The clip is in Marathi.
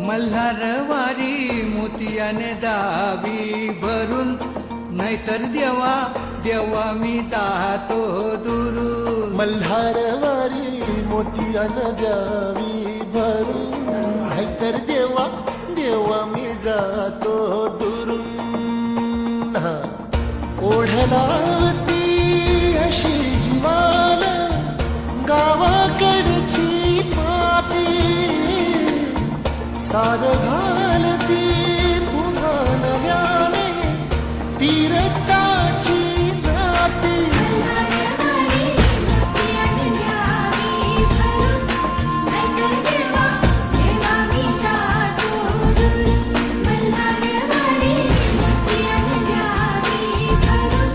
मल्हारवारी मोतियाने दावी भरून, नाहीतर देवा देवा मी जातो दुरून. मल्हारवारी मोतियाने द्यावी भरून, नाहीतर देवा देवा मी जातो दुरून. ओढलावती अशी जीवान गावाकडची पापी सारघा